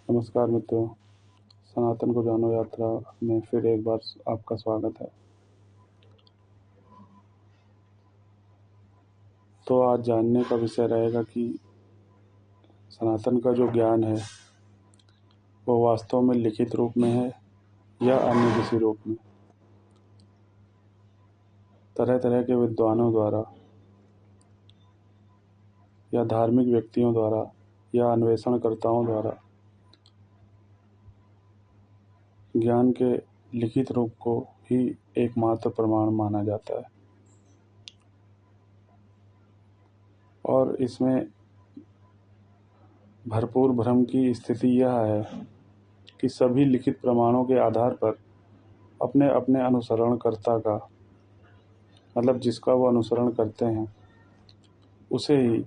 नमस्कार मित्रों, सनातन को जानो यात्रा में फिर एक बार आपका स्वागत है। तो आज जानने का विषय रहेगा कि सनातन का जो ज्ञान है वो वास्तव में लिखित रूप में है या अन्य किसी रूप में। तरह तरह के विद्वानों द्वारा या धार्मिक व्यक्तियों द्वारा या अन्वेषणकर्ताओं द्वारा ज्ञान के लिखित रूप को ही एकमात्र प्रमाण माना जाता है। और इसमें भरपूर भ्रम की स्थिति यह है कि सभी लिखित प्रमाणों के आधार पर अपने अपने अनुसरणकर्ता का मतलब जिसका वो अनुसरण करते हैं उसे ही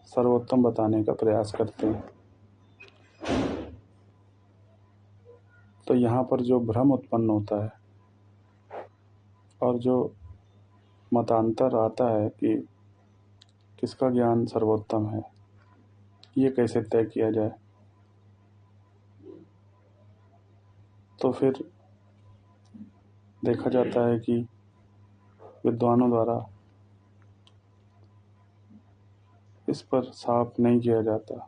सर्वोत्तम बताने का प्रयास करते हैं। तो यहाँ पर जो भ्रम उत्पन्न होता है और जो मतांतर आता है कि किसका ज्ञान सर्वोत्तम है, ये कैसे तय किया जाए, तो फिर देखा जाता है कि विद्वानों द्वारा इस पर साफ नहीं किया जाता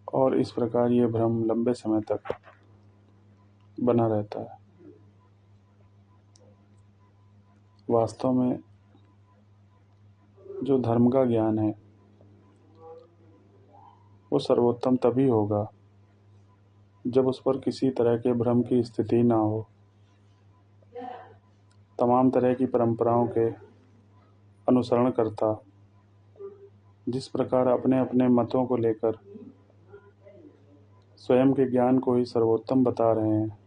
और इस प्रकार ये भ्रम लंबे समय तक बना रहता है। वास्तव में जो धर्म का ज्ञान है वो सर्वोत्तम तभी होगा जब उस पर किसी तरह के भ्रम की स्थिति ना हो। तमाम तरह की परंपराओं के अनुसरण करता जिस प्रकार अपने अपने मतों को लेकर स्वयं के ज्ञान को ही सर्वोत्तम बता रहे हैं,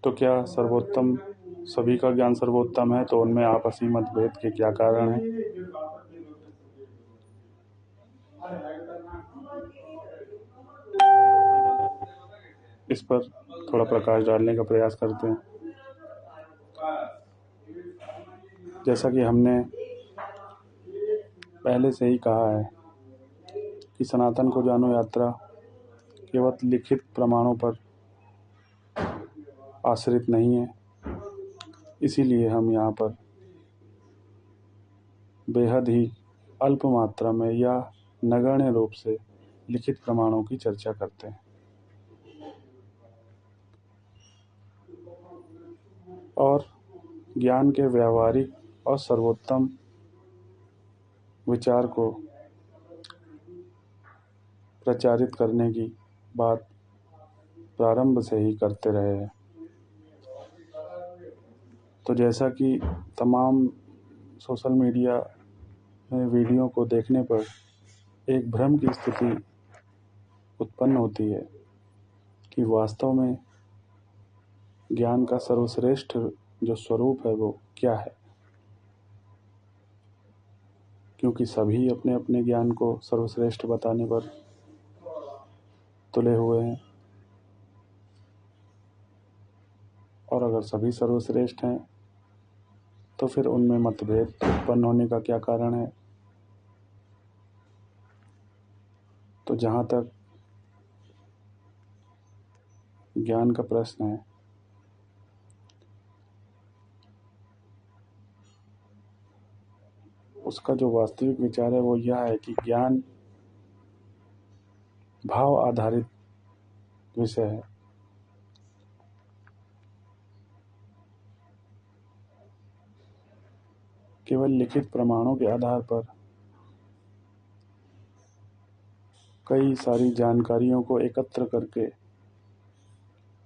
तो क्या सर्वोत्तम सभी का ज्ञान सर्वोत्तम है? तो उनमें आपसी मतभेद के क्या कारण हैं? इस पर थोड़ा प्रकाश डालने का प्रयास करते हैं। जैसा कि हमने पहले से ही कहा है कि सनातन को जानो यात्रा केवल लिखित प्रमाणों पर आश्रित नहीं है। इसीलिए हम यहाँ पर बेहद ही अल्प मात्रा में या नगण्य रूप से लिखित प्रमाणों की चर्चा करते हैं और ज्ञान के व्यावहारिक और सर्वोत्तम विचार को प्रचारित करने की बात प्रारंभ से ही करते रहे हैं। तो जैसा कि तमाम सोशल मीडिया में वीडियो को देखने पर एक भ्रम की स्थिति उत्पन्न होती है कि वास्तव में ज्ञान का सर्वश्रेष्ठ जो स्वरूप है वो क्या है, क्योंकि सभी अपने अपने ज्ञान को सर्वश्रेष्ठ बताने पर तुले हुए हैं। और अगर सभी सर्वश्रेष्ठ हैं तो फिर उनमें मतभेद उत्पन्न होने का क्या कारण है? तो जहाँ तक ज्ञान का प्रश्न है, उसका जो वास्तविक विचार है वो यह है कि ज्ञान भाव आधारित विषय है। केवल लिखित प्रमाणों के आधार पर कई सारी जानकारियों को एकत्र करके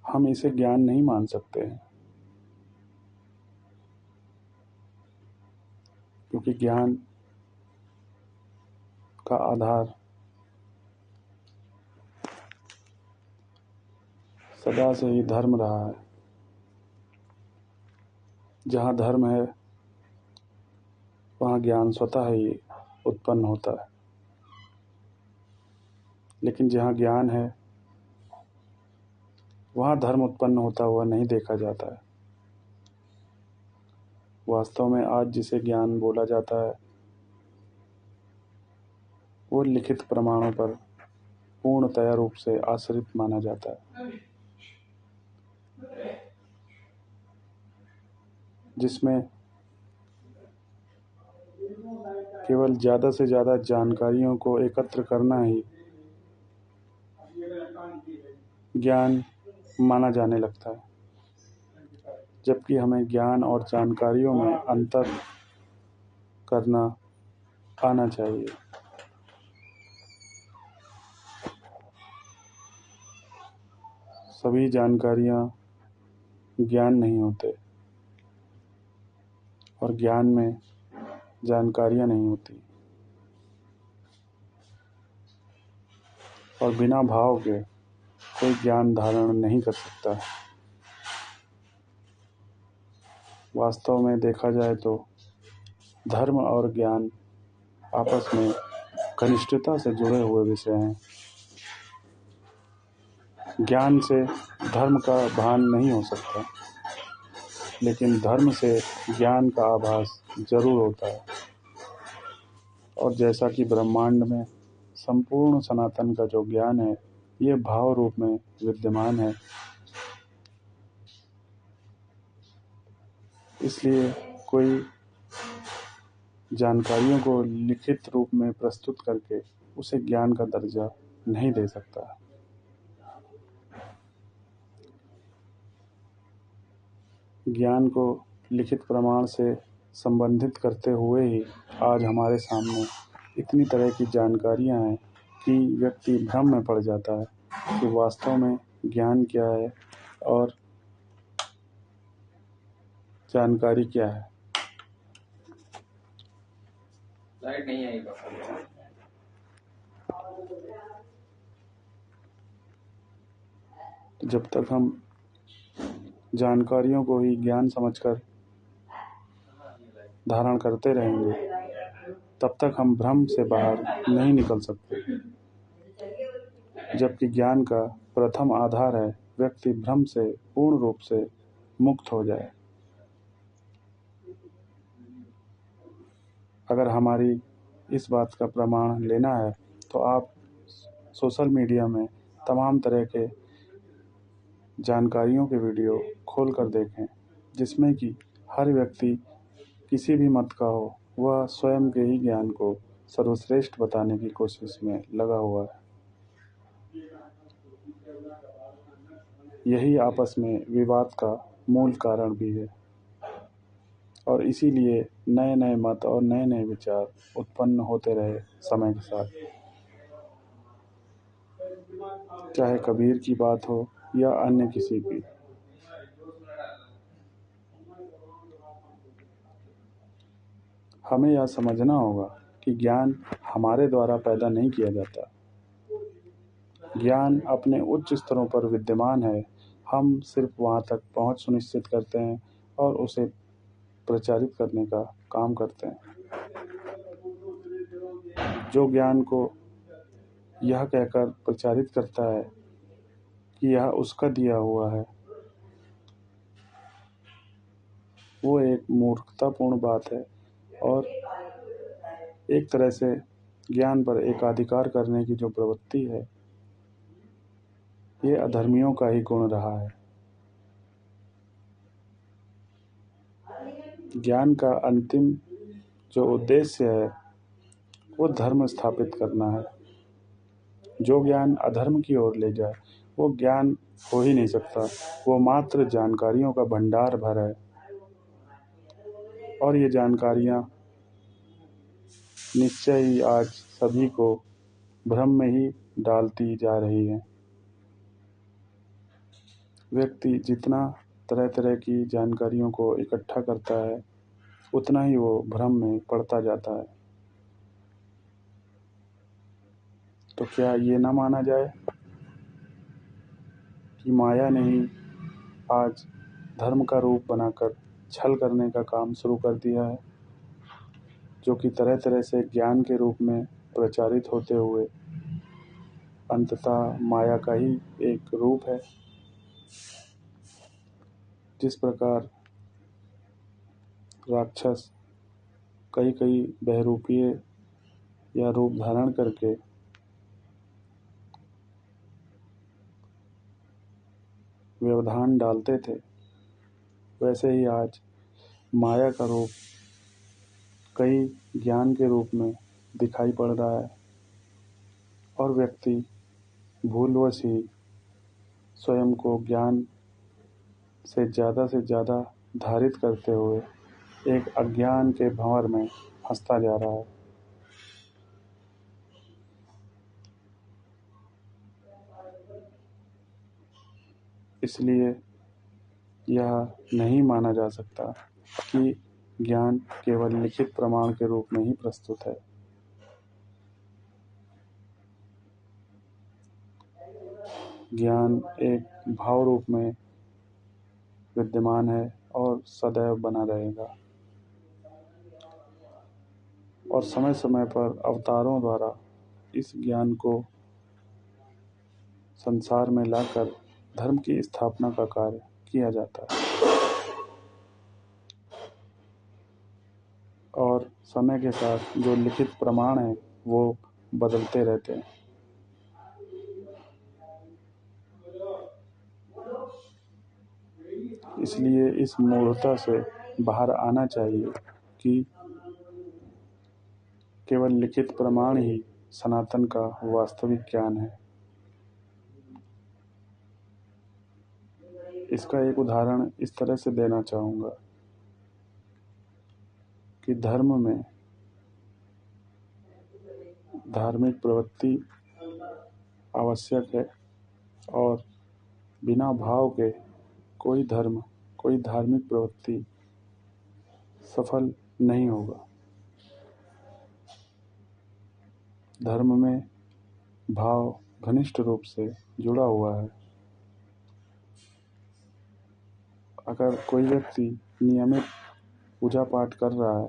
हम इसे ज्ञान नहीं मान सकते हैं, क्योंकि ज्ञान का आधार सदा से ही धर्म रहा है। जहाँ धर्म है वहाँ ज्ञान स्वतः ही उत्पन्न होता है, लेकिन जहाँ ज्ञान है वहाँ धर्म उत्पन्न होता हुआ नहीं देखा जाता है। वास्तव में आज जिसे ज्ञान बोला जाता है वो लिखित प्रमाणों पर पूर्णतया रूप से आश्रित माना जाता है, जिसमें केवल ज़्यादा से ज़्यादा जानकारियों को एकत्र करना ही ज्ञान माना जाने लगता है, जबकि हमें ज्ञान और जानकारियों में अंतर करना आना चाहिए। सभी जानकारियाँ ज्ञान नहीं होते और ज्ञान में जानकारियाँ नहीं होती, और बिना भाव के कोई ज्ञान धारण नहीं कर सकता। वास्तव में देखा जाए तो धर्म और ज्ञान आपस में घनिष्ठता से जुड़े हुए विषय हैं। ज्ञान से धर्म का भान नहीं हो सकता, लेकिन धर्म से ज्ञान का आभास जरूर होता है। और जैसा कि ब्रह्मांड में संपूर्ण सनातन का जो ज्ञान है, ये भाव रूप में विद्यमान है, इसलिए कोई जानकारियों को लिखित रूप में प्रस्तुत करके उसे ज्ञान का दर्जा नहीं दे सकता। ज्ञान को लिखित प्रमाण से संबंधित करते हुए ही आज हमारे सामने इतनी तरह की जानकारियां हैं कि व्यक्ति भ्रम में पड़ जाता है कि वास्तव में ज्ञान क्या है और जानकारी क्या है। लाइट नहीं आई जब तक हम जानकारियों को ही ज्ञान समझकर धारण करते रहेंगे, तब तक हम भ्रम से बाहर नहीं निकल सकते। जबकि ज्ञान का प्रथम आधार है व्यक्ति भ्रम से पूर्ण रूप से मुक्त हो जाए। अगर हमारी इस बात का प्रमाण लेना है तो आप सोशल मीडिया में तमाम तरह के जानकारियों के वीडियो खोल कर देखें, जिसमें कि हर व्यक्ति किसी भी मत का हो, वह स्वयं के ही ज्ञान को सर्वश्रेष्ठ बताने की कोशिश में लगा हुआ है। यही आपस में विवाद का मूल कारण भी है, और इसीलिए नए नए मत और नए नए विचार उत्पन्न होते रहे समय के साथ। चाहे कबीर की बात हो या अन्य किसी की। हमें यह समझना होगा कि ज्ञान हमारे द्वारा पैदा नहीं किया जाता। ज्ञान अपने उच्च स्तरों पर विद्यमान है, हम सिर्फ वहां तक पहुंच सुनिश्चित करते हैं और उसे प्रचारित करने का काम करते हैं। जो ज्ञान को यह कहकर प्रचारित करता है कि यह उसका दिया हुआ है, वो एक मूर्खतापूर्ण बात है और एक तरह से ज्ञान पर एकाधिकार करने की जो प्रवृत्ति है, ये अधर्मियों का ही गुण रहा है। ज्ञान का अंतिम जो उद्देश्य है वो धर्म स्थापित करना है। जो ज्ञान अधर्म की ओर ले जाए वो ज्ञान हो ही नहीं सकता, वो मात्र जानकारियों का भंडार भर है। और ये जानकारियाँ निश्चय ही आज सभी को भ्रम में ही डालती जा रही हैं। व्यक्ति जितना तरह तरह की जानकारियों को इकट्ठा करता है, उतना ही वो भ्रम में पड़ता जाता है। तो क्या ये ना माना जाए कि माया ने ही आज धर्म का रूप बनाकर छल करने का काम शुरू कर दिया है, जो कि तरह तरह से ज्ञान के रूप में प्रचारित होते हुए अंततः माया का ही एक रूप है। जिस प्रकार राक्षस कई कई बहरूपीय या रूप धारण करके व्यवधान डालते थे, वैसे ही आज माया का रूप कई ज्ञान के रूप में दिखाई पड़ रहा है और व्यक्ति भूलवश ही स्वयं को ज्ञान से ज़्यादा धारित करते हुए एक अज्ञान के भंवर में फंसता जा रहा है। इसलिए यह नहीं माना जा सकता कि ज्ञान केवल लिखित प्रमाण के रूप में ही प्रस्तुत है। ज्ञान एक भाव रूप में विद्यमान है और सदैव बना रहेगा और समय समय पर अवतारों द्वारा इस ज्ञान को संसार में लाकर धर्म की स्थापना का कार्य किया जाता है और समय के साथ जो लिखित प्रमाण है वो बदलते रहते हैं। इसलिए इस मूढ़ता से बाहर आना चाहिए कि केवल लिखित प्रमाण ही सनातन का वास्तविक ज्ञान है। इसका एक उदाहरण इस तरह से देना चाहूँगा कि धर्म में धार्मिक प्रवृत्ति आवश्यक है और बिना भाव के कोई धर्म, कोई धार्मिक प्रवृत्ति सफल नहीं होगा। धर्म में भाव घनिष्ठ रूप से जुड़ा हुआ है। अगर कोई व्यक्ति नियमित पूजा पाठ कर रहा है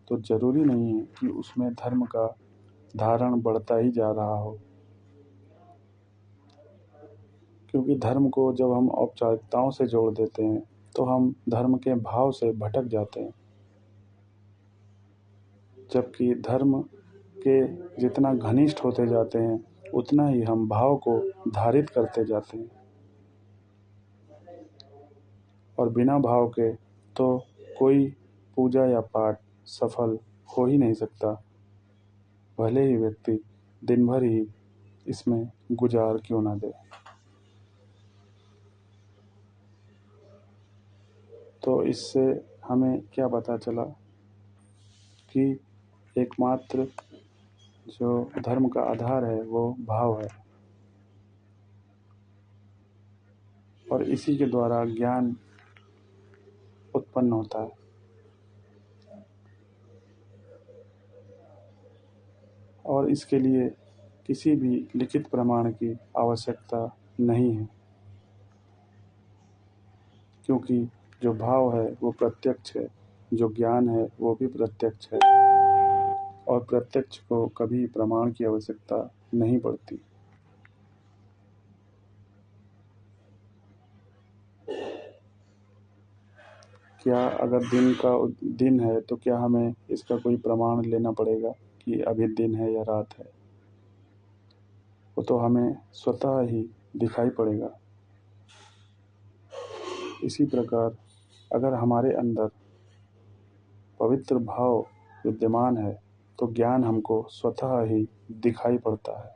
तो जरूरी नहीं है कि उसमें धर्म का धारण बढ़ता ही जा रहा हो, क्योंकि धर्म को जब हम औपचारिकताओं से जोड़ देते हैं तो हम धर्म के भाव से भटक जाते हैं, जबकि धर्म के जितना घनिष्ठ होते जाते हैं उतना ही हम भाव को धारित करते जाते हैं और बिना भाव के तो कोई पूजा या पाठ सफल हो ही नहीं सकता, भले ही व्यक्ति दिन भर ही इसमें गुजार क्यों ना दे। तो इससे हमें क्या पता चला कि एकमात्र जो धर्म का आधार है वो भाव है और इसी के द्वारा ज्ञान उत्पन्न होता है। और इसके लिए किसी भी लिखित प्रमाण की आवश्यकता नहीं है, क्योंकि जो भाव है वो प्रत्यक्ष है, जो ज्ञान है वो भी प्रत्यक्ष है और प्रत्यक्ष को कभी प्रमाण की आवश्यकता नहीं पड़ती। क्या अगर दिन है तो क्या हमें इसका कोई प्रमाण लेना पड़ेगा कि अभी दिन है या रात है? वो तो हमें स्वतः ही दिखाई पड़ेगा। इसी प्रकार अगर हमारे अंदर पवित्र भाव विद्यमान है तो ज्ञान हमको स्वतः ही दिखाई पड़ता है।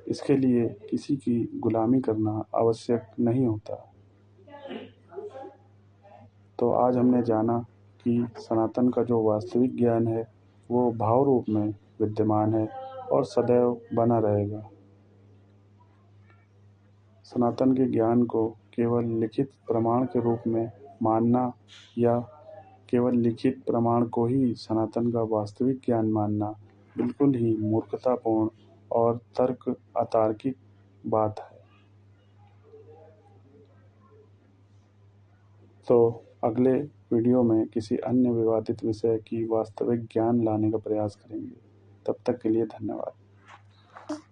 इसके लिए किसी की गुलामी करना आवश्यक नहीं होता। तो आज हमने जाना कि सनातन का जो वास्तविक ज्ञान है वो भाव रूप में विद्यमान है और सदैव बना रहेगा। सनातन के ज्ञान को केवल लिखित प्रमाण के रूप में मानना या केवल लिखित प्रमाण को ही सनातन का वास्तविक ज्ञान मानना बिल्कुल ही मूर्खतापूर्ण और तर्क अतार्किक बात है। तो अगले वीडियो में किसी अन्य विवादित विषय की वास्तविक ज्ञान लाने का प्रयास करेंगे। तब तक के लिए धन्यवाद।